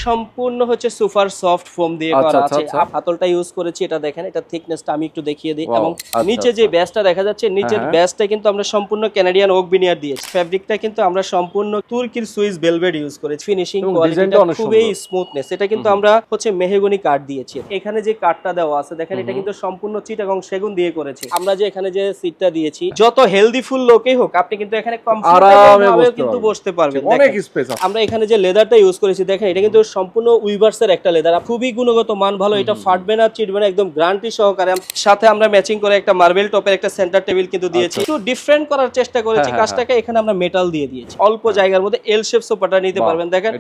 সম্পূর্ণ হচ্ছে super soft foam দিয়ে আচ্ছা, করা আচ্ছা, আছে। আচ্ছা। হাতলটা ইউজ করেছি, এটা দেখেন, এটা থিকনেসটা আমি একটু দেখিয়ে দিই। Wow, এবং আচ্ছা, নিচে যে আচ্ছা। ব্যাসটা দেখা যাচ্ছে, নিচের হ্যাঁ। ব্যাসটা কিন্তু আমরা সম্পূর্ণ কানাডিয়ান ওক বিনিয়ার দিয়েছি। ফেব্রিকটা কিন্তু আমরা সম্পূর্ণ তুর্কির সুইস ভেলভেট ইউজ করেছি। ফিনিশিং এবং কোয়ালিটিটা ডিজাইনটা অনেক খুবই সুন্দর। স্মুথনেস। এটা কিন্তু আমরা হচ্ছে মেহগনি কাঠ দিয়েছি। এখানে যে কাঠটা দেওয়া আছে দেখেন, এটা কিন্তু সম্পূর্ণ চিটাগং সেগুন দিয়ে করেছি। আমরা যে এখানে যে সিটটা দিয়েছি, যত হেলদি ফুল লোকই হোক, আপনি কিন্তু এখানে কমফোর্টেবল ভাবে কিন্তু বসতে পারবেন। অনেক স্পেস আছে। আমরা এখানে যে লেদারটা ইউজ করেছি দেখেন, এটা কিন্তু সম্পূর্ণ উইভার্সের একটা লেদার, খুবই গুণগত মান ভালো। এটা ফাটবে না, চিটবে না, একদম গ্যারান্টি সহকারে। সাথে আমরা ম্যাচিং করে একটা মার্বেল টপের একটা সেন্টার টেবিল কিন্তু দিয়েছি। একটু ডিফারেন্ট করার চেষ্টা করেছি কাজটাকে। এখানে আমরা মেটাল দিয়ে দিয়েছি। অল্প জায়গার মধ্যে এল শেপ সোফাটা নিতে পারবেন। দেখেন,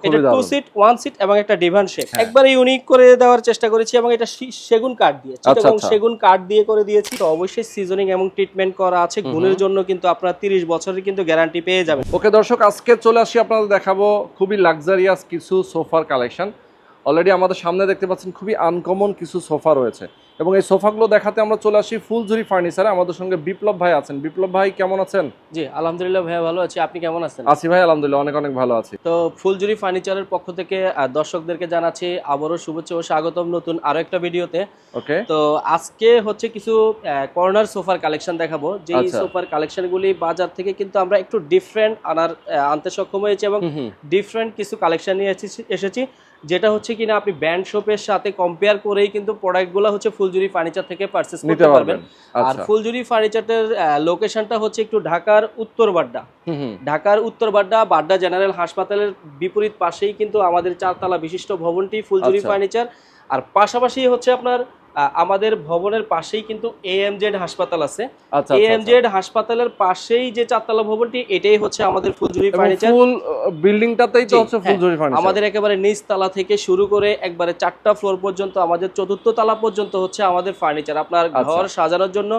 এটা 2 সিট 1 সিট এবং একটা ডিভান শেপ, একবারে ইউনিক করে দেওয়ার চেষ্টা করেছি। এবং এটা সেগুন কাঠ দিয়ে, চিটাগং সেগুন কাঠ দিয়ে করে দিয়েছি। তো অবশ্যই সিজনিং এবং ট্রিটমেন্ট করা আছে। গুণের জন্য কিন্তু আপনারা 30 বছরের কিন্তু গ্যারান্টি পেয়ে যাবেন। ওকে দর্শক, আজকে চলে আসি আপনাদের দেখাবো খুবই লাক্সারিয়াস কিছু সোফার কালেকশন। অলরেডি আমাদের সামনে দেখতে পাচ্ছেন খুবই আনকমন কিছু সোফা রয়েছে, এবং এই সোফাগুলো দেখাতে আমরা চলে আসি ফুলঝুরি ফার্নিচারে। আমাদের সঙ্গে বিপ্লব ভাই আছেন। বিপ্লব ভাই কেমন আছেন? জি আলহামদুলিল্লাহ ভাইয়া, ভালো আছি। আপনি কেমন আছেন? আছি ভাই, আলহামদুলিল্লাহ অনেক অনেক ভালো আছি। তো ফুলঝুরি ফার্নিচারের পক্ষ থেকে দর্শকদেরকে জানাচ্ছি আবারও শুভেচ্ছা ও স্বাগতম নতুন আরো একটা ভিডিওতে। ওকে, তো আজকে হচ্ছে কিছু কর্নার সোফার কালেকশন দেখাবো। যেই সোফার কালেকশনগুলি বাজার থেকে কিন্তু আমরা একটু ডিফারেন্ট আনতে সক্ষম হয়েছি, এবং ডিফারেন্ট কিছু কালেকশন নিয়ে এসেছি, যেটা হচ্ছে কিনা আপনি ব্র্যান্ড শপের সাথে কম্পেয়ার করেই কিন্তু প্রোডাক্টগুলো হচ্ছে ফুলঝুরি ফার্নিচার থেকে পারচেজ করতে পারবেন। আর ফুলঝুরি ফার্নিচারের লোকেশনটা হচ্ছে একটু ঢাকার উত্তর বাড্ডা। ঢাকার উত্তর বাড্ডা, বাড্ডা জেনারেল হাসপাতালের বিপরীত পাশেই কিন্তু আমাদের 4 তলা বিশিষ্ট ভবনটি ফুলঝুরি ফার্নিচার। আর পাশাপাশি হচ্ছে আপনার আমাদের ভবনের পাশেই কিন্তু এএমজেড হাসপাতাল আছে। এএমজেড হাসপাতালের পাশেই যে 4 তলা ভবনটি, এটাই হচ্ছে আমাদের ফুলঝুরি ফার্নিচার। ফুল বিল্ডিংটাতেই তো হচ্ছে ফুলঝুরি ফার্নিচার। আমাদের একেবারে নিচ তলা থেকে শুরু করে একবারে 4টা ফ্লোর পর্যন্ত, আমাদের 4র্থ তলা পর্যন্ত হচ্ছে আমাদের ফার্নিচার। আপনার ঘর সাজানোর জন্য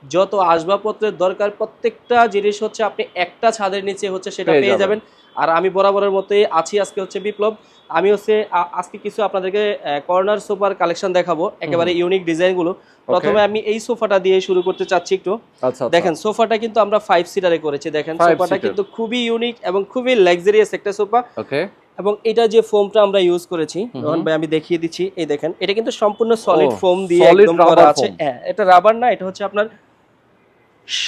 যত আসবাবপত্রের দরকার, প্রত্যেকটা জিনিস হচ্ছে আপনি একটা ছাদের নিচে হচ্ছে সেটা পেয়ে যাবেন। আর আমি বরাবরের মতোই আছি, আজকে হচ্ছে বিপ্লব। আমি হচ্ছে আজকে কিছু আপনাদেরকে কর্নার সোফার কালেকশন দেখাবো, একেবারে ইউনিক ডিজাইনগুলো। প্রথমে আমি এই সোফাটা দিয়ে শুরু করতে চাচ্ছি একটু। দেখেন, সোফাটা কিন্তু আমরা 5 সিটারে করেছি। দেখেন, সোফাটা কিন্তু খুবই ইউনিক এবং খুবই লাক্সারিয়াস একটা সোফা। এবং এটা যে ফোমটা আমরা ইউজ করেছি, রোহন ভাই আমি দেখিয়ে দিচ্ছি। এই দেখেন, এটা কিন্তু সম্পূর্ণ সলিড ফোম দিয়ে একদম করা আছে। হ্যাঁ, এটা রাবার না, এটা হচ্ছে আপনার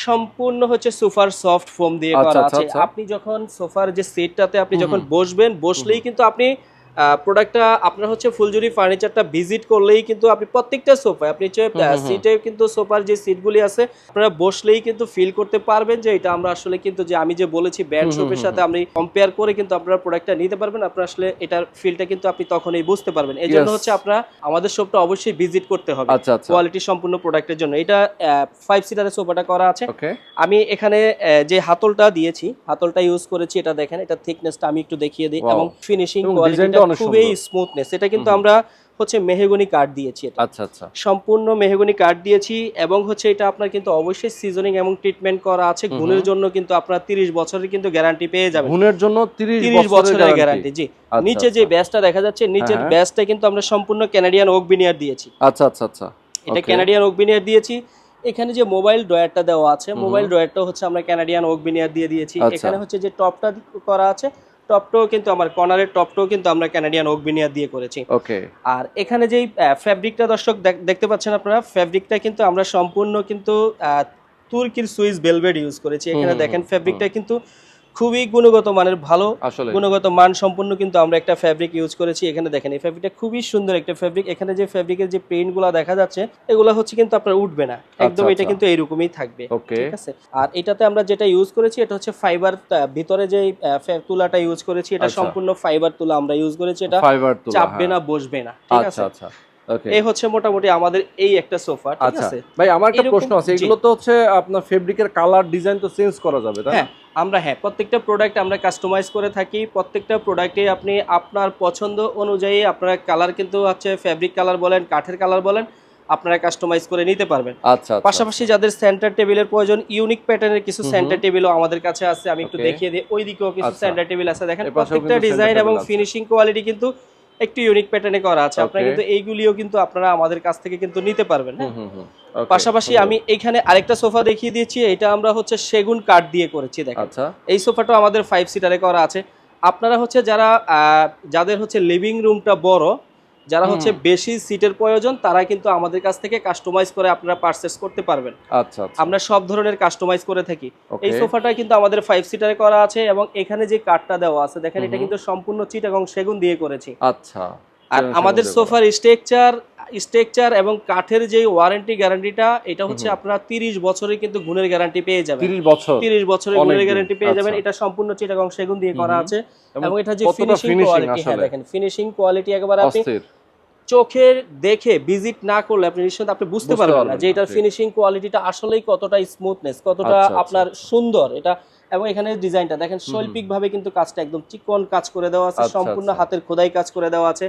সম্পূর্ণ হচ্ছে সুপার সফট ফোম দিয়ে করা আছে। আপনি যখন সোফার যে সিটটাতে আপনি যখন বসবেন, বসলেই কিন্তু আপনি প্রোডাক্টটা আপনার হচ্ছে ফুলঝুরি ফার্নিচারটা ভিজিট করলেই কিন্তু আপনি প্রত্যেকটা সোফায় আপনি সিটে কিন্তু সোফার যে সিটগুলি আছে, আপনারা বসলেই কিন্তু ফিল করতে পারবেন যে এটা আমরা আসলে কিন্তু যে আমি যে বলেছি ব্র্যান্ড শপের সাথে আপনি কম্পেয়ার করে কিন্তু আপনারা প্রোডাক্টটা নিতে পারবেন। আপনারা আসলে এটার ফিলটা কিন্তু আপনি তখনই বুঝতে পারবেন। এই জন্য হচ্ছে আপনারা আমাদের শপটা অবশ্যই ভিজিট করতে হবে কোয়ালিটি সম্পূর্ণ প্রোডাক্টের জন্য। এটা 5 সিটারের সোফাটা করা আছে। আমি এখানে যে হাতলটা দিয়েছি, হাতলটা ইউজ করেছি। এটা দেখেন, এটা থিকনেসটা আমি একটু দেখিয়ে দিই। এবং ফিনিশিং কোয়ালিটিটা খুবই স্মুথনেস। এটা কিন্তু আমরা হচ্ছে মেহগনি কাঠ দিয়েছি। এটা সম্পূর্ণ মেহগনি কাঠ দিয়েছি। এবং হচ্ছে এটা আপনার কিন্তু অবশ্যই সিজনিং এবং ট্রিটমেন্ট করা আছে। গুণের জন্য কিন্তু আপনারা 30 বছরের কিন্তু গ্যারান্টি পেয়ে যাবেন। গুণের জন্য 30 বছরের গ্যারান্টি। জি, নিচে যে ব্যাসটা দেখা যাচ্ছে, নিচের ব্যাসটা কিন্তু আমরা সম্পূর্ণ কানাডিয়ান ওক বিনিয়ার দিয়েছি। এটা কানাডিয়ান ওক বিনিয়ার দিয়েছি। এখানে যে মোবাইল ড্রয়ারটা দেওয়া আছে, মোবাইল ড্রয়ারটা হচ্ছে আমরা কানাডিয়ান ওক বিনিয়ার দিয়ে দিয়েছি। এখানে হচ্ছে যে টপটা করা আছে, টপটাও কিন্তু আমার কর্নারের টপটাও কিন্তু আমরা কানাডিয়ান ওক বিনিয়ার দিয়ে করেছি। আর এখানে যেই ফ্যাব্রিকটা দর্শক দেখতে পাচ্ছেন আপনারা, ফ্যাব্রিকটা কিন্তু আমরা সম্পূর্ণ কিন্তু তুর্কির সুইস ভেলভেট ইউজ করেছি। এখানে দেখেন, ফ্যাব্রিকটা কিন্তু খুবই গুণগত মানের, ভালো গুণগত মান সম্পন্ন কিন্তু আমরা একটা ফ্যাব্রিক ইউজ করেছি। এখানে দেখেন, এই ফ্যাব্রিকটা খুবই সুন্দর একটা ফ্যাব্রিক। এখানে যে ফ্যাব্রিকের যে প্রিন্টগুলো দেখা যাচ্ছে, এগুলো হচ্ছে কিন্তু আপনার উঠবে না একদম, এটা কিন্তু এইরকমই থাকবে। ঠিক আছে। আর এটাতে আমরা যেটা ইউজ করেছি, এটা হচ্ছে ফাইবার, ভিতরে যে তুলাটা ইউজ করেছি, এটা সম্পূর্ণ ফাইবার তুলা আমরা ইউজ করেছি। এটা চাপবে না, বসবে না। ঠিক আছে। এই হচ্ছে মোটামুটি আমাদের এই একটা সোফা। ঠিক আছে ভাই, আমার একটা প্রশ্ন আছে। এগুলো তো হচ্ছে আপনার ফেব্রিকের কালার ডিজাইন তো চেঞ্জ করা যাবে, তাই না? আমরা প্রত্যেকটা প্রোডাক্ট আমরা কাস্টমাইজ করে থাকি। প্রত্যেকটা প্রোডাক্টে আপনি আপনার পছন্দ অনুযায়ী আপনারা কালার কিন্তু হচ্ছে ফেব্রিক কালার বলেন, কাঠের কালার বলেন, আপনারা কাস্টমাইজ করে নিতে পারবেন। পাশাপাশি যাদের সেন্টার টেবিলের প্রয়োজন, ইউনিক প্যাটার্নের কিছু সেন্টার টেবিলও আমাদের কাছে আছে। আমি একটু দেখিয়ে দিই। ওই দিকেও কিছু সেন্টার টেবিল আছে। দেখেন, প্রত্যেকটা ডিজাইন এবং ফিনিশিং কোয়ালিটি কিন্তু একটু ইউনিক প্যাটার্নে করা আছে। আপনারা কিন্তু এইগুলিও কিন্তু আপনারা আমাদের কাছ থেকে কিন্তু নিতে পারবেন। পাশাপাশি আমি এখানে আরেকটা সোফা দেখিয়ে দিয়েছি। এটা আমরা হচ্ছে সেগুন কাঠ দিয়ে করেছি। দেখেন, এই সোফাটাও আমাদের 5 সিটারে করা আছে। আপনারা হচ্ছে যারা যাদের হচ্ছে লিভিং রুমটা বড়, যারা হচ্ছে বেশি সিটের প্রয়োজন, তারা কিন্তু আমাদের কাছ থেকে কাস্টমাইজ করে আপনারা পারচেজ করতে পারবেন। আচ্ছা আচ্ছা, আমরা সব ধরনের কাস্টমাইজ করে থাকি। Okay. এই সোফাটা কিন্তু আমাদের 5 সিটারে করা আছে এবং এখানে যে কাঠটা দেওয়া আছে দেখেন, এটা কিন্তু সম্পূর্ণ চিটাগং সেগুন দিয়ে করেছি। আচ্ছা, আর আমাদের সোফার স্ট্রাকচার এবং কাঠের যে ওয়ারেন্টি গ্যারান্টিটা, এটা হচ্ছে আপনারা 30 বছরের কিন্তু গুণের গ্যারান্টি পেয়ে যাবেন। 30 বছরের গুণের গ্যারান্টি পেয়ে যাবেন। এটা সম্পূর্ণ চিটাগং সেগুন দিয়ে করা আছে এবং এটা যে ফিনিশিং কোয়ালিটি, হ্যাঁ দেখেন ফিনিশিং কোয়ালিটি একেবারে আপনি চোখের দেখে ভিজিট না করলে আপনি নিশ্চয়ই আপনি বুঝতে পারবেন না যে এটার ফিনিশিং কোয়ালিটিটা আসলেই কতটা স্মুথনেস, কতটা আপনার সুন্দর এটা। এবং এখানে ডিজাইনটা দেখেন শৈল্পিক ভাবে কিন্তু কাজটা একদম চিকন কাজ করে দেওয়া আছে, সম্পূর্ণ হাতের খোদাই কাজ করে দেওয়া আছে।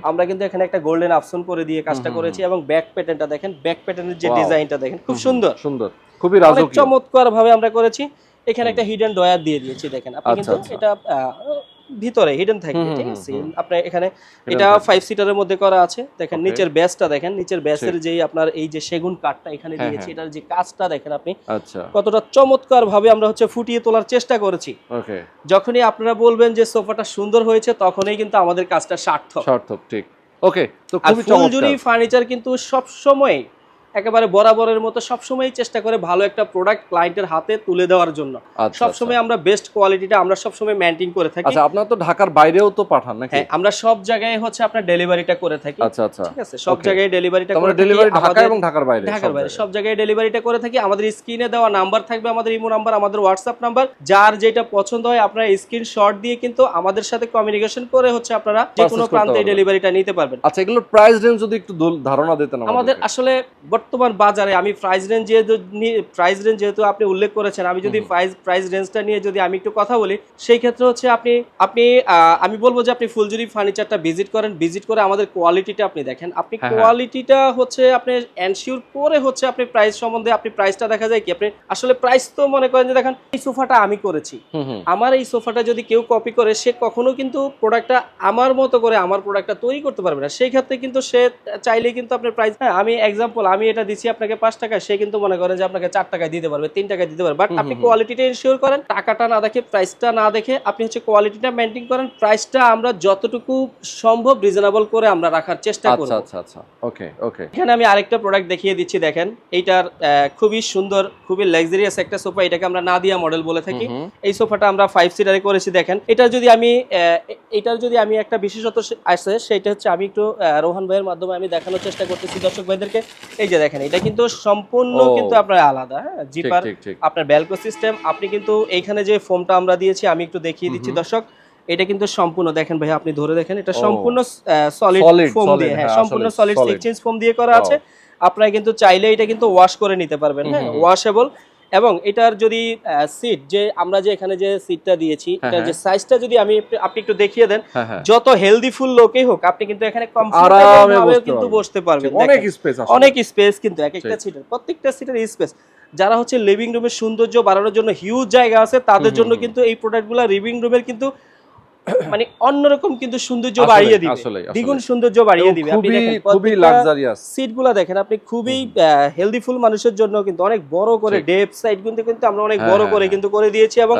আমরা কিন্তু এখানে একটা গোল্ডেন আফসন করে দিয়ে কাজটা করেছি এবং ব্যাক প্যাটার্নটা দেখেন, ব্যাক প্যাটার্নের যে ডিজাইনটা দেখেন খুব সুন্দর সুন্দর, খুবই রাজকীয়, চমৎকার ভাবে আমরা করেছি। এখানে একটা হিডেন ডয়ার দিয়ে দিয়েছি দেখেন আপনি, কিন্তু এটা ভিতরে হিডেন থাকে, ঠিক আছে। আপনি এখানে এটা 5 সিটারের মধ্যে করা আছে দেখেন। নিচের বেসটা দেখেন, নিচের বেসের যেই আপনার এই যে সেগুন কাঠটা এখানে দিয়েছি, এটার যে কাজটা দেখেন আপনি কতটা চমৎকার ভাবে আমরা হচ্ছে ফুটিয়ে তোলার চেষ্টা করেছি। যখনই আপনারা বলবেন যে সোফাটা সুন্দর হয়েছে, তখনই কিন্তু আমাদের কাজটা সার্থক। ঠিক, ওকে। তো খুবই চমৎকার। ফুলজুরি ফার্নিচার কিন্তু সব সময় একেবারে বরাবরের মতো সবসময় চেষ্টা করে ভালো একটা প্রোডাক্ট ক্লায়েন্টের হাতে তুলে দেওয়ার জন্য। সবসময় আমরা বেস্ট কোয়ালিটিটা আমরা সবসময় মেইনটেইন করে থাকি। আচ্ছা, আপনারা তো ঢাকার বাইরেও তো পাঠান নাকি? হ্যাঁ, আমরা সব জায়গায় হচ্ছে আপনার ডেলিভারিটা করে থাকি। আচ্ছা আচ্ছা, ঠিক আছে, সব জায়গায় ডেলিভারিটা করে থাকি। ডেলিভারি ঢাকা এবং ঢাকার বাইরে সব জায়গায় ডেলিভারিটা করে থাকি। আমাদের স্ক্রিনে দেওয়া নাম্বার থাকবে, আমাদের ইমো নাম্বার, আমাদের হোয়াটসঅ্যাপ নাম্বার। যার যেটা পছন্দ হয় আপনারা স্ক্রিনশট দিয়ে কিন্তু আমাদের সাথে কমিউনিকেশন করে হচ্ছে আপনারা যে কোনো প্রান্তে ডেলিভারিটা নিতে পারবেন। আচ্ছা, এগুলোর প্রাইস রেঞ্জ যদি একটু ধারণা দিতেন আমাদের। আসলে বর্তমান বাজারে আমি প্রাইস রেঞ্জ যেহেতু আপনি উল্লেখ করেছেন, আমি যদি প্রাইস রেঞ্জটা নিয়ে যদি আমি একটু কথা বলি, সেই ক্ষেত্রে হচ্ছে আমি বলবো যে আপনি ফুলজুরি ফার্নিচারটা ভিজিট করে আমাদের কোয়ালিটিটা আপনি দেখেন। আপনি কোয়ালিটিটা হচ্ছে আপনি এনশিওর করে হচ্ছে আপনি প্রাইস সম্বন্ধে আপনি প্রাইসটা দেখা যায় কি, আপনি আসলে প্রাইস তো মনে করেন যে দেখেন এই সোফাটা আমি করেছি, আমার এই সোফাটা যদি কেউ কপি করে, সে কখনো কিন্তু প্রোডাক্টটা আমার মতো করে আমার প্রোডাক্টটা তৈরি করতে পারবে না। সেই ক্ষেত্রে কিন্তু সে চাইলেই কিন্তু আপনার প্রাইস, হ্যাঁ আমি এক্সাম্পল, আমি এটা দিচ্ছি আপনাকে 5 টাকায়, সে কিন্তু মনে করেন যে আপনাকে 4 টাকায় দিতে পারবে, 3 টাকায় দিতে পারবে। বাট আপনি কোয়ালিটিটা এনশিওর করেন, টাকাটা না দেখে, প্রাইসটা না দেখে আপনি হচ্ছে কোয়ালিটিটা মেইনটেইন করেন। প্রাইসটা আমরা যতটুকু সম্ভব রিজনেবল করে আমরা রাখার চেষ্টা করব। আচ্ছা, ওকে। এখানে আমি আরেকটা প্রোডাক্ট দেখিয়ে দিচ্ছি দেখেন। এইটার খুবই সুন্দর, খুবই লাক্সারিয়াস একটা সোফা। এটাকে আমরা নাদিয়া মডেল বলে থাকি। এই সোফাটা আমরা 5 সিটারে করেছি দেখেন। এটার যদি আমি একটা বিশেষত্ব আছে, সেটা হচ্ছে আমি একটু রোহান ভাইয়ের মাধ্যমে আমি দেখানোর চেষ্টা করতেছি দর্শক ভাইদেরকে। এই যে দেখেন, এটা কিন্তু সম্পূর্ণ কিন্তু আপনার আলাদা, হ্যাঁ জিপার, আপনার ব্যালকো সিস্টেম। আপনি কিন্তু এইখানে যে ফোমটা আমরা দিয়েছি, আমি একটু দেখিয়ে দিচ্ছি দর্শক। এটা কিন্তু সম্পূর্ণ দেখেন ভাই, আপনি ধরে দেখেন, এটা সম্পূর্ণ সলিড ফোম দিয়ে, হ্যাঁ সম্পূর্ণ সলিড 6 ইঞ্চ ফোম দিয়ে করা আছে। আপনারা কিন্তু চাইলে এটা কিন্তু ওয়াশ করে নিতে পারবেন, হ্যাঁ ওয়াশেবল। এবং এটার যদি সিট, যে আমরা যে এখানে যে সিটটা দিয়েছি, এটার যে সাইজটা যদি আপনি একটু দেখিয়ে দেন, যত হেলদি ফুল লোকই হোক, আপনি কিন্তু এখানে কমফোর্টেবল ভাবে কিন্তু বসতে পারবেন। অনেক স্পেস কিন্তু এক একটা সিটের, প্রত্যেকটা সিটের স্পেস। যারা হচ্ছে লিভিং রুমের সৌন্দর্য বাড়ানোর জন্য হিউজ জায়গা আছে, তাদের জন্য কিন্তু এই প্রোডাক্টগুলো লিভিং রুমের কিন্তু মানে অন্যরকম কিন্তু সৌন্দর্য বাড়িয়ে দিবে, দ্বিগুণ সৌন্দর্য বাড়িয়ে দিবে। আপনি দেখেন খুবই লাক্সারিয়াস সিটগুলো দেখেন, আপনি খুবই হেলদি ফুল মানুষের জন্য কিন্তু অনেক বড় করে ডেপ সাইড কিন্তু আমরা অনেক বড় করে কিন্তু করে দিয়েছি। এবং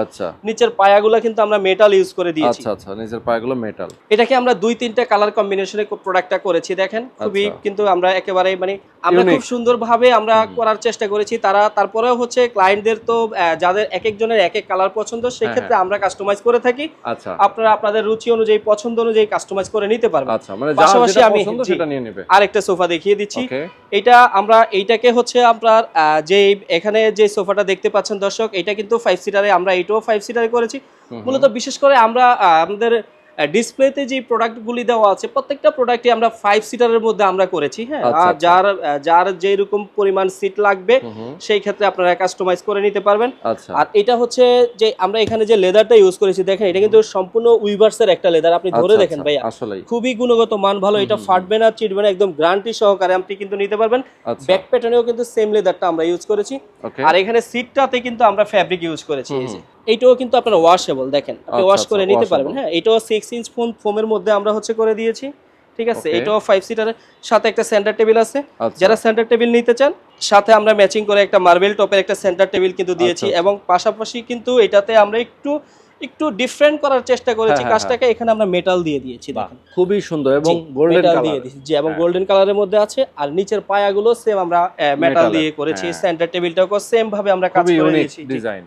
নিচের পায়াগুলো কিন্তু আমরা মেটাল ইউজ করে দিয়েছি। আচ্ছা, নিচের পায়াগুলো মেটাল। এটাকে আমরা 2-3টা কালার কম্বিনেশনে প্রোডাক্টটা করেছি দেখেন। খুবই কিন্তু আমরা একেবারে মানে আমরা খুব সুন্দরভাবে আমরা করার চেষ্টা করেছি। তারপরেও হচ্ছে ক্লায়েন্টদের তো যাদের এক একজনের এক এক কালার পছন্দ, সেই ক্ষেত্রে আমরা কাস্টমাইজ করে থাকি। আপনারা আপনাদের রুচি অনুযায়ী, পছন্দ অনুযায়ী কাস্টমাইজ করে নিতে পারবেন। পাশাপাশি আমি আরেকটা সোফা দেখিয়ে দিচ্ছি। এইটাকে হচ্ছে আপনার যে এখানে যে সোফাটা দেখতে পাচ্ছেন দর্শক, এটা কিন্তু 5 সিটারে, আমরা এটাও 5 সিটারে করেছি। মূলত বিশেষ করে আমরা আমাদের ডিসপ্লেতে যে প্রোডাক্টগুলি দেওয়া আছে, প্রত্যেকটা প্রোডাক্টই আমরা 5 সিটারের মধ্যে আমরা করেছি, হ্যাঁ। যার যেরকম পরিমাণ সিট লাগবে সেই ক্ষেত্রে আপনারা কাস্টমাইজ করে নিতে পারবেন। আর এটা হচ্ছে যে আমরা এখানে যে লেদারটা ইউজ করেছি দেখেন, এটা কিন্তু সম্পূর্ণ উইভার্সের একটা লেদার। আপনি ধরে দেখেন ভাইয়া, খুবই গুণগত মান ভালো, এটা ফাটবে না, চিটবে না, একদম গ্যারান্টি সহকারে আপনি কিন্তু নিতে পারবেন। ব্যাক প্যাটার্নেও কিন্তু সেম লেদারটা আমরা ইউজ করেছি। আর এখানে সিটটাতে কিন্তু আমরা ফ্যাব্রিক ইউজ করেছি। এইটাও কিন্তু আপনারা ওয়াশেবল, দেখেন আপনি ওয়াশ করে নিতে পারবেন, হ্যাঁ। এটাও 6 ইঞ্চ ফোমের মধ্যে আমরা হচ্ছে করে দিয়েছি, ঠিক আছে। এটাও 5 সিটারের সাথে একটা সেন্টার টেবিল আছে। যারা সেন্টার টেবিল নিতে চান, সাথে আমরা ম্যাচিং করে একটা মার্বেল টপের একটা সেন্টার টেবিল কিন্তু দিয়েছি। এবং পাশাপাশি কিন্তু এটাতে আমরা একটু একটু ডিফারেন্ট করার চেষ্টা করেছি হ্যাঁ, কাজটাকে। এখানে আমরা মেটাল দিয়ে দিয়েছি বাহ, দেখেন, খুবই সুন্দর এবং গোল্ডেন মেটাল কালার। দিয়ে দিয়েছি জি, এবং গোল্ডেন কালারের মধ্যে আছে। আর নিচের পায়াগুলো সেম আমরা মেটাল মেটালের, দিয়ে করেছি, হ্যাঁ। সেন্টার টেবিলটাও সেম ভাবে আমরা কাজ খুবই করে ইউনিক দিয়েছি জি। ডিজাইন।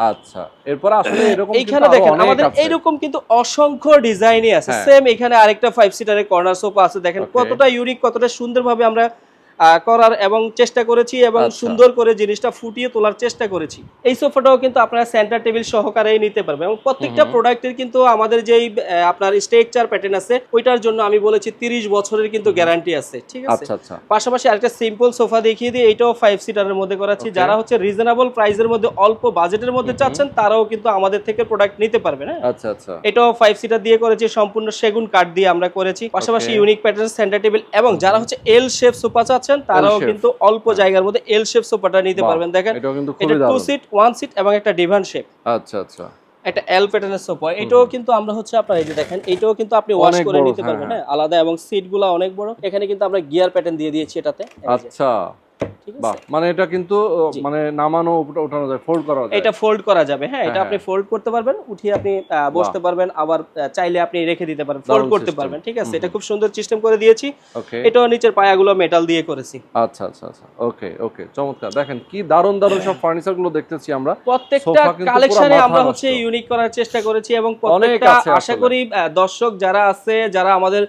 আচ্ছা, এরপর আসলে এরকম কিন্তু এইখানে আরো দেখেন অনেক আমাদের আছে। এইরকম কিন্তু অসংখ্য ডিজাইনই আছে। হ্যাঁ। সেম এখানে আরেকটা 5 সিটারের কর্নার সোফা আছে দেখেন, Okay. কতটা ইউনিক, কতটা সুন্দরভাবে আমরা করার এবং চেষ্টা করেছি এবং আচ্ছা। সুন্দর করে জিনিসটা ফুটিয়ে তোলার চেষ্টা করেছি। এই সোফাটাও কিন্তু আপনারা সেন্টার টেবিল সহকারেই নিতে পারবেন এবং প্রত্যেকটা প্রোডাক্টের কিন্তু আমাদের যেই আপনার স্ট্রাকচার প্যাটার্ন আছে ওইটার জন্য আমি বলেছি 30 বছরের কিন্তু গ্যারান্টি আছে, ঠিক আছে। আচ্ছা আচ্ছা, পাশাপাশি আরেকটা সিম্পল সোফা দেখিয়ে দিই, এটাও 5 সিটারের মধ্যে করাচ্ছি। Okay. যারা হচ্ছে রিজনেবল প্রাইসের মধ্যে অল্প বাজেটের মধ্যে চাচ্ছেন তারাও কিন্তু আমাদের থেকে প্রোডাক্ট নিতে পারবেন। হ্যাঁ, আচ্ছা আচ্ছা, এটাও 5 সিটার দিয়ে করেছি, সম্পূর্ণ সেগুন কাঠ দিয়ে আমরা করেছি। পাশাপাশি Okay. Unique pattern centre table, এবং যারা হচ্ছে এল শেপ সোফা চাচ্ছেন তারাও shape. কিন্তু অল্প জায়গার মধ্যে এল শেপ সোফাটা নিতে বাহ, পারবেন। দেখেন এটাও কিন্তু এটা খুবই 2 দারুণ। সিট 1 সিট এবং একটা ডিভান শেপ, আচ্ছা আচ্ছা, একটা এল প্যাটার্নের সোফা। এটাও কিন্তু আমরা হচ্ছে আপনার এই যে দেখেন, এটাও কিন্তু আপনি ওয়াশ অনেক করে বড়, নিতে পারবেন। হ্যাঁ, হ্যাঁ, আলাদা, এবং সিটগুলো অনেক বড়। এখানে কিন্তু আমরা গিয়ার প্যাটার্ন দিয়ে দিয়েছি এটাতে, এই যে, আচ্ছা, ঠিক বাহ, আছে। মানে এটা কিন্তু জি। মানে নামানো ওঠানো যায়, ফোল্ড করা যায়। এটা ফোল্ড করা যাবে, হ্যাঁ, এটা হ্যাঁ, আপনি ফোল্ড করতে পারবেন, উঠিয়ে আপনি বসতে পারবেন, আবার চাইলে আপনি রেখে দিতে পারবেন, ফোল্ড দারুণ করতে system। পারবেন, ঠিক আছে। এটা খুব সুন্দর সিস্টেম করে দিয়েছি। ওকে, এটাও নিচের পায়াগুলো মেটাল দিয়ে করেছি। আচ্ছা আচ্ছা আচ্ছা, ওকে ওকে, চমৎকার। দেখেন কি দারুণ দারুণ সব ফার্নিচার গুলো দেখতেছি আমরা। প্রত্যেকটা সোফা কিন্তু পুরো কালেকশনে মাথা আমরা নষ্ট। হচ্ছে ইউনিক করার চেষ্টা করেছি, এবং অনেক প্রত্যেকটা আছে আশা আসলে। করি দর্শক যারা আছে, যারা আমাদের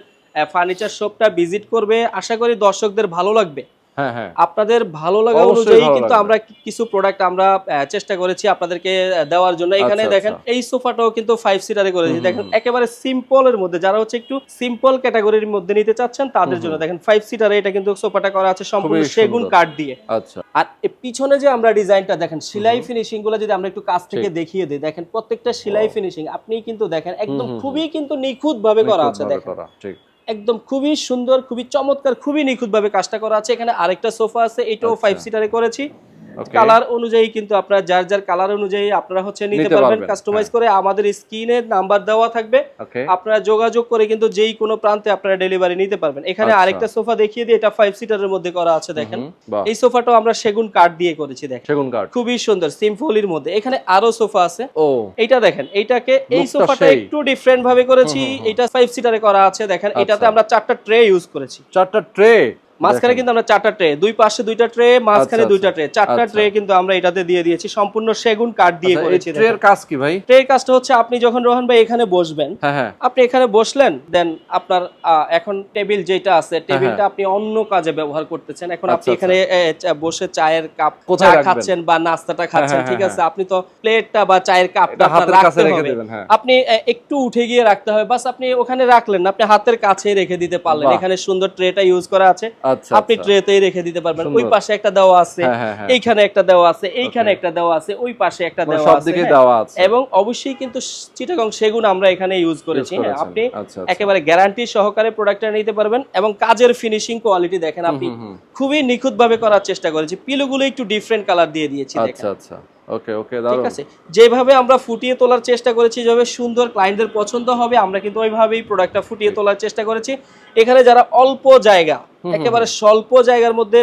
ফার্নিচার শপটা ভিজিট করবে, আশা করি দর্শকদের ভালো লাগবে। হ্যাঁ হ্যাঁ, আপনাদের ভালো লাগা অবশ্যই অনুযায়ী ভালো কিন্তু লাগবে। আমরা কিছু প্রোডাক্ট আমরা চেষ্টা করেছি আপনাদেরকে দেওয়ার জন্য। এখানে আচ্ছা, দেখেন আচ্ছা। এই সোফাটাও কিন্তু 5 সিটারে করেছি। দেখেন একেবারে সিম্পলের মধ্যে, যারা হচ্ছে একটু সিম্পল ক্যাটাগরির মধ্যে নিতে চাচ্ছেন তাদের জন্য দেখেন 5 সিটারে এটা কিন্তু সোফাটা করা আছে সম্পূর্ণ খুবই সেগুন সুন্দর। কাঠ দিয়ে। আচ্ছা, আর এর পিছনে যে আমরা ডিজাইনটা দেখেন, সেলাই ফিনিশিং গুলো যদি আমরা একটু কাছ থেকে দেখিয়ে দিই, দেখেন প্রত্যেকটা সেলাই ফিনিশিং আপনি কিন্তু দেখেন একদম খুবই কিন্তু নিখুঁত ভাবে করা আছে। নিখুঁতভাবে দেখেন করা, ঠিক। একদম খুবই সুন্দর, খুবই চমৎকার, খুবই নিখুঁত ভাবে কাজটা করা আছে। এখানে আরেকটা সোফা আছে, এটাও 5 সিটারে করেছি। Okay. কালার অনুযায়ী কিন্তু আপনারা যার যার কালার অনুযায়ী আপনারা হচ্ছে নিতে পারবেন, কাস্টমাইজ করে। আমাদের স্ক্রিনে নাম্বার দেওয়া থাকবে, ওকে, আপনারা যোগাযোগ করে কিন্তু যেই কোনো প্রান্তে আপনারা ডেলিভারি নিতে পারবেন। এখানে আচ্ছা। আরেকটা সোফা দেখিয়ে দিই, এটা 5 সিটারের মধ্যে করা আছে। দেখেন বাহ, এই সোফাটাও আমরা সেগুন কাঠ দিয়ে করেছি। দেখেন সেগুন কাঠ, খুবই সুন্দর সিম্পলির মধ্যে। এখানে আরো সোফা আছে, ও এইটা দেখেন, এইটাকে এই লুকটা সোফাটা সেই। একটু ডিফারেন্ট ভাবে করেছি। এটা 5 সিটারে করা আছে। দেখেন এটাতে আমরা 4টা ট্রে ইউজ করেছি। 4টা ট্রে, মাঝখানে কিন্তু আমরা 4টা ট্রে, দুই পাশে 2টা ট্রে, মাঝখানে আচ্ছা, 2টা ট্রে, 4টা আচ্ছা। ট্রে কিন্তু আমরা এটাতে দিয়ে দিয়েছি, সম্পূর্ণ সেগুন কাঠ দিয়ে করেছি। ট্রের কাজ কি ভাই? ট্রের কাজটা হচ্ছে আপনি যখন রোহন ভাই এখানে বসবেন, হ্যাঁ হ্যাঁ, আপনি এখানে বসলেন, দেন আপনার এখন টেবিল যেটা আছে, টেবিলটা আপনি অন্য কাজে ব্যবহার করতেছেন। এখন আপনি আচ্ছা, এখানে বসে চায়ের কাপ কোথায় চা রাখবেন? খাচ্ছেন বা নাস্তাটা খাচ্ছেন, হ্যাঁ, ঠিক হ্যাঁ, আছে। আপনি তো প্লেটটা বা চায়ের কাপটা এটা আপনার হাতের কাছে রাখতে রেখে হবে, দিবেন, হ্যাঁ। আপনি একটু উঠে গিয়ে রাখতে হবে, বাস আপনি ওখানে রাখলেন না, আপনি হাতের কাছে রেখে দিতে পারলেন। বাহ। এখানে সুন্দর ট্রেটা ইউজ করা আছে, আচ্ছা, আপনি আচ্ছা। ট্রেতেই রেখে দিতে পারবেন। ওই সুন্দর। পাশে একটা দেওয়া আছে, হ্যাঁ, হ্যাঁ, হ্যাঁ। এইখানে একটা দেওয়া আছে, এইখানে একটা দেওয়া আছে, ওই পাশে একটা মানে দেওয়া সব আছে, দিকেই হ্যাঁ। দেওয়া আছে। এবং অবশ্যই কিন্তু চিটাগং সেগুন আমরা এখানে ইউজ করেছি। হ্যাঁ, করেছেন। আপনি আচ্ছা, আচ্ছা। একেবারে গ্যারান্টি সহকারে প্রোডাক্টটা নিতে পারবেন, এবং কাজের ফিনিশিং কোয়ালিটি দেখেন আপনি খুবই নিখুঁত ভাবে করার চেষ্টা করেছি। পিলোগুলো একটু ডিফারেন্ট কালার দিয়ে দিয়েছি। দেখেন, আচ্ছা আচ্ছা, ওকে ওকে, ঠিক দারুণ। আছে। যেভাবে আমরা ফুটিয়ে তোলার চেষ্টা করেছি, যেভাবে সুন্দর ক্লায়েন্টদের পছন্দ হবে, আমরা কিন্তু ওইভাবেই প্রোডাক্টটা ফুটিয়ে তোলার চেষ্টা করেছি। এখানে যারা অল্প জায়গা, একেবারে স্বল্প জায়গার মধ্যে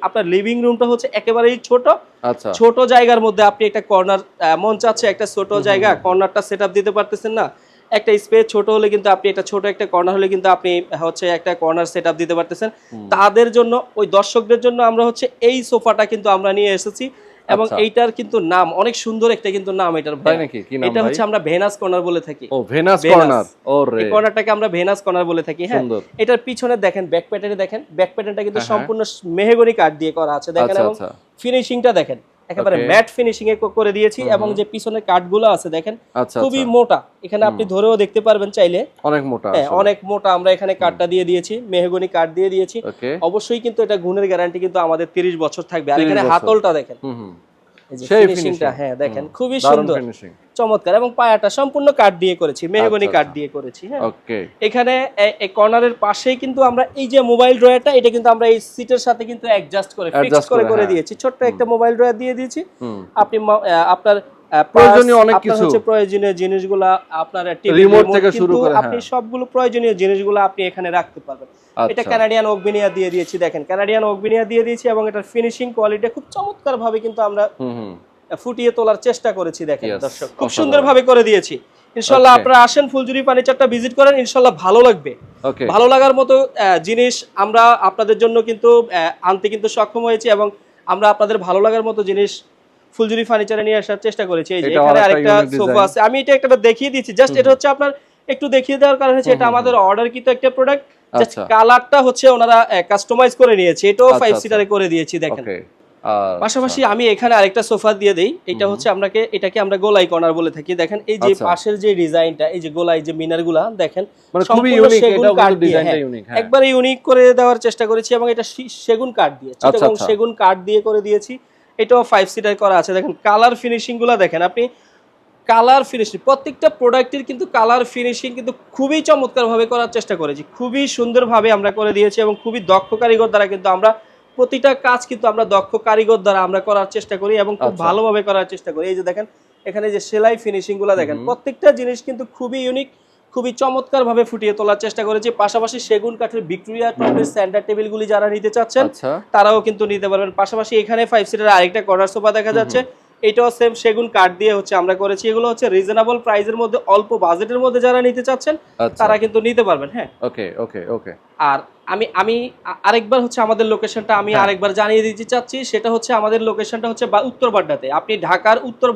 আপনার লিভিং রুমটা হচ্ছে একেবারেই ছোট, আচ্ছা, ছোট জায়গার মধ্যে আপনি একটা কর্নার মন চাচ্ছে, একটা ছোট জায়গা, কর্নারটা সেটআপ দিতে পারতেছেন না, একটা স্পেস ছোট হলে কিন্তু আপনি একটা ছোট একটা কর্নার হলে কিন্তু আপনি হচ্ছে একটা কর্নার সেটআপ দিতে পারতেছেন। তাদের জন্য, ওই দর্শকদের জন্য আমরা হচ্ছে এই সোফাটা কিন্তু আমরা নিয়ে এসেছি, এবং আচ্ছা। এইটার কিন্তু নাম অনেক সুন্দর একটা কিন্তু নাম এটার, তাই নাকি? কি নাম এটা ভাই? হচ্ছে আমরা ভেনাস কর্নার বলে থাকি। ও, ভেনাস ভেনাস। কর্নার, ওরে, এই কর্নারটাকে আমরা ভেনাস কর্নার বলে থাকি। হ্যাঁ, সুন্দর। এটার পিছনে দেখেন ব্যাক প্যাটার্নে, দেখেন ব্যাক প্যাটার্নটা কিন্তু হ্যাঁ, সম্পূর্ণ মেহগনি কাঠ দিয়ে করা আছে। দেখেন, আচ্ছা, এবং আচ্ছা। ফিনিশিংটা দেখেন একেবারে Okay. ম্যাট ফিনিশিং এ করে দিয়েছি, এবং যে পিছনের কাঠগুলো আছে দেখেন আচ্ছা, খুবই আচ্ছা। মোটা। এখানে আপনি ধরেও দেখতে পারবেন চাইলে, অনেক মোটা হ্যাঁ, আসলে। অনেক মোটা আমরা এখানে কাঠটা দিয়ে দিয়েছি, মেহগনি কাঠ দিয়ে দিয়েছি। ওকে, অবশ্যই কিন্তু এটা গুণের গ্যারান্টি কিন্তু আমাদের 30 বছর থাকবে। আর 30 এখানে বছর। হাতলটা দেখেন, হুম, এই যে সেই ফিনিশিংটা, finishing। হ্যাঁ দেখেন খুবই দারুণ সুন্দর, ফিনিশিং। চমৎকার, এবং পায়াটা সম্পূর্ণ কাঠ দিয়ে করেছি, মেহগনি আচ্ছা, কাঠ আচ্ছা। দিয়ে করেছি। হ্যাঁ, ওকে, এখানে এই কর্নারের পাশেই কিন্তু আমরা এই যে মোবাইল ড্রয়ারটা, এটা কিন্তু আমরা এই সিটের সাথে কিন্তু অ্যাডজাস্ট করে ফিক্স Adjust করে করে, হ্যাঁ। দিয়েছি। ছোট্ট একটা মোবাইল ড্রয়ার দিয়ে দিয়েছি। হুম, আপনি আপনার প্রয়োজনীয় অনেক আপনার কিছু। হচ্ছে প্রয়োজনীয় জিনিসগুলা, আপনার রিমোট থেকে শুরু করে, আপনি হ্যাঁ। সবগুলো প্রয়োজনীয় জিনিসগুলো আপনি এখানে রাখতে পারবেন। এটা আচ্ছা। কানাডিয়ান ওকবিনিয়া দিয়ে দিয়েছি। দেখেন কানাডিয়ান ওকবিনিয়া দিয়ে দিয়েছি, এবং এটার ফিনিশিং কোয়ালিটি খুব চমৎকার ভাবে কিন্তু আমরা হুম, ফুটিয়ে তোলার চেষ্টা করেছি। দেখেন Yes, দর্শক, খুব অসাধারণ। সুন্দরভাবে করে দিয়েছি। ইনশাআল্লাহ Okay. আপনারা আসেন ফুলজুরি ফার্নিচারটা ভিজিট করেন, ইনশাআল্লাহ ভালো লাগবে। ওকে, ভালো লাগার মতো জিনিস আমরা আপনাদের জন্য কিন্তু আনতে কিন্তু সক্ষম হয়েছি, এবং আমরা আপনাদের ভালো লাগার মতো জিনিস ফুলজুরি ফার্নিচারে নিয়ে আসার চেষ্টা করেছি। এই যে এটা এখানে আরেকটা আরেকটা unique সোফা design। আছে, আমি এটা একটা দেখিয়ে দিচ্ছি জাস্ট। এটা হচ্ছে আপনার একটু দেখিয়ে দেওয়ার কারণ হচ্ছে এটা আমাদের অর্ডার কিন্তু একটা প্রোডাক্ট, জাস্ট আচ্ছা। কালারটা হচ্ছে ওনারা কাস্টমাইজ করে নিয়েছে, এটাও আচ্ছা, 5 আচ্ছা। সিটারে করে দিয়েছি দেখেন। ওকে। পাশাপাশি আমি এখানে আরেকটা সোফা দিয়ে দেই, এটা হচ্ছে এটাকে আমরা গোলাই কর্নার বলে থাকি। দেখেন এই যে আচ্ছা। পাশের যে ডিজাইনটা, এই যে গোলাই যে মিনারগুলা দেখেন, মানে খুবই সম্পূর্ণ ইউনিক, সেগুন এটাও কাঠ কিন্তু দিয়ে, ডিজাইনটা হ্যাঁ, ইউনিক। হ্যাঁ, একবারে ইউনিক করে দেওয়ার চেষ্টা করেছি, এবং এটা সেগুন কাঠ দিয়ে, চিটাগং আচ্ছা। সেগুন কাঠ দিয়ে করে দিয়েছি। এটাও 5 সিটার করা আছে। দেখেন কালার ফিনিশিং গুলা দেখেন আপনি, কালার ফিনিশিং প্রত্যেকটা প্রোডাক্টের কিন্তু কালার ফিনিশিং কিন্তু খুবই চমৎকার ভাবে করার চেষ্টা করেছি, খুবই সুন্দরভাবে আমরা করে দিয়েছি, এবং খুবই দক্ষ কারিগর দ্বারা কিন্তু আমরা প্রতিটা কাজ কিন্তু আমরা দক্ষ কারিগর দ্বারা আমরা করার চেষ্টা করি, এবং খুব আচ্ছা। ভালোভাবে করার চেষ্টা করি। এই যে দেখেন এখানে যে সেলাই ফিনিশিং গুলা দেখেন, প্রত্যেকটা জিনিস কিন্তু খুবই ইউনিক, খুবই চমৎকার ভাবে ফুটিয়ে তোলার চেষ্টা করেছি। পাশাপাশি সেগুন কাঠের ভিক্টোরিয়া টপের স্ট্যান্ডার্ড টেবিলগুলি যারা নিতে চাচ্ছেন আচ্ছা। তারাও কিন্তু নিতে পারবেন। পাশাপাশি এখানে 5 সিটার আরেকটা কর্নার সোফা দেখা যাচ্ছে, এটাও সেম সেগুন কাঠ দিয়ে হচ্ছে আমরা করেছি। এগুলো হচ্ছে রিজনেবল প্রাইসের মধ্যে, অল্প বাজেটের মধ্যে যারা নিতে চাচ্ছেন আচ্ছা। তারা কিন্তু নিতে পারবেন। হ্যাঁ, ওকে, ওকে, ওকে। আর আমি আরেকবার হচ্ছে আমাদের লোকেশনটা আমি হ্যাঁ। আরেকবার জানিয়ে দিতে চাচ্ছি, সেটা হচ্ছে আমাদের লোকেশনটা হচ্ছে উত্তর বাড্ডাতে। আপনি ঢাকার উত্তর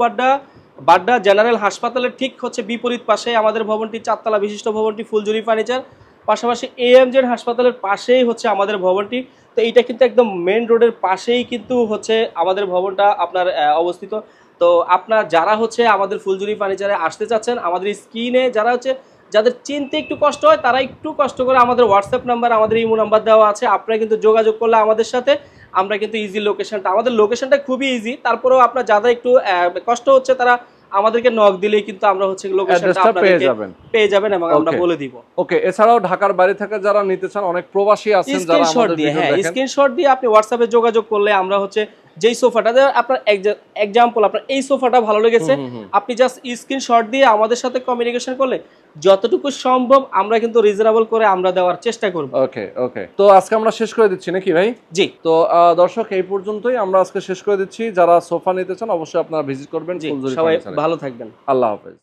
বাড্ডা জেনারেল হাসপাতালের ঠিক হচ্ছে বিপরীত পাশে আমাদের ভবনটি, 4 তলা বিশিষ্ট ভবনটি ফুলজুরি ফার্নিচার। পাশাপাশি এএমজেড হাসপাতালের পাশেই হচ্ছে আমাদের ভবনটি। তো এইটা কিন্তু একদম মেন রোডের পাশেই কিন্তু হচ্ছে আমাদের ভবনটা আপনার অবস্থিত। তো আপনার যারা হচ্ছে আমাদের ফুলজুরি ফার্নিচারে আসতে চাচ্ছেন, আমাদের স্ক্রিনে যারা হচ্ছে যাদের চিনতে একটু কষ্ট হয় তারা একটু কষ্ট করে আমাদের হোয়াটসঅ্যাপ নাম্বার, আমাদের ইমো নাম্বার দেওয়া আছে, আপনারা কিন্তু যোগাযোগ করলে আমাদের সাথে আমরা কিন্তু ইজি লোকেশনটা, আমাদের লোকেশনটা খুবই ইজি, তারপরেও আপনার যাদের একটু কষ্ট হচ্ছে তারা আমাদেরকে নক দিলেই কিন্তু আমরা হচ্ছে লোকেশনটা অ্যাড্রেসটা পেয়ে আপনাদেরকে যাবেন। পেয়ে যাবেন, এবং আমরা Okay. বলে দিব। ওকে, এছাড়াও ঢাকার বাইরে থেকে যারা নিতে চান, অনেক প্রবাসী আছেন যারা স্ক্রিনশট আমাদের দিয়ে, ভিডিও হ্যাঁ, দেখেন। স্ক্রিনশট দিয়ে আপনি হোয়াটসঅ্যাপে যোগাযোগ করলে আমরা হচ্ছে যেই সোফাটা আপনার এক্সাম্পল, আপনার এই সোফাটা ভালো লেগেছে, আপনি জাস্ট স্ক্রিনশট দিয়ে আমাদের সাথে কমিউনিকেশন করলে যতটুকু সম্ভব আমরা কিন্তু রিজনেবল করে আমরা দেওয়ার চেষ্টা করব। ওকে, ওকে। তো আজকে আমরা শেষ করে দিচ্ছি নাকি ভাই? জি, তো দর্শক, এই পর্যন্তই আমরা আজকে শেষ করে দিচ্ছি। যারা সোফা নিতে চান অবশ্যই আপনারা ভিজিট করবেন জি, ফুলজুরি সবাই ফার্নিচারে। ভালো থাকবেন। আল্লাহ হাফেজ।